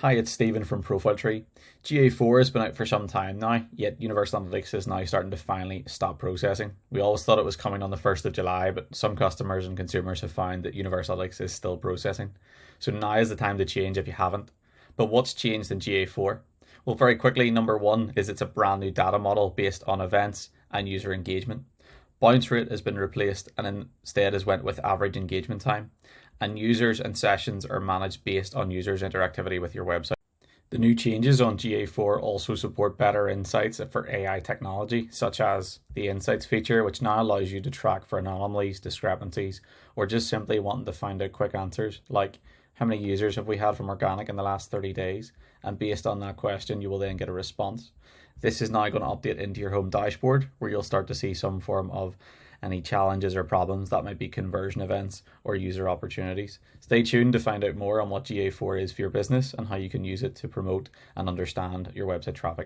Hi, it's Stephen from ProfileTree. GA4 has been out for some time now, yet Universal Analytics is now starting to finally stop processing. We always thought it was coming on the 1st of July, but some customers and consumers have found that Universal Analytics is still processing. So now is the time to change if you haven't. But what's changed in GA4? Well, very quickly, number one is it's a brand new data model based on events and user engagement. Bounce rate has been replaced and instead has went with average engagement time, and users and sessions are managed based on users' interactivity with your website. The new changes on GA4 also support better insights for AI technology, such as the Insights feature, which now allows you to track for anomalies, discrepancies, or just simply wanting to find out quick answers, like how many users have we had from organic in the last 30 days? And based on that question, you will then get a response. This is now going to update into your home dashboard, where you'll start to see some form of any challenges or problems that might be conversion events or user opportunities. Stay tuned to find out more on what GA4 is for your business and how you can use it to promote and understand your website traffic.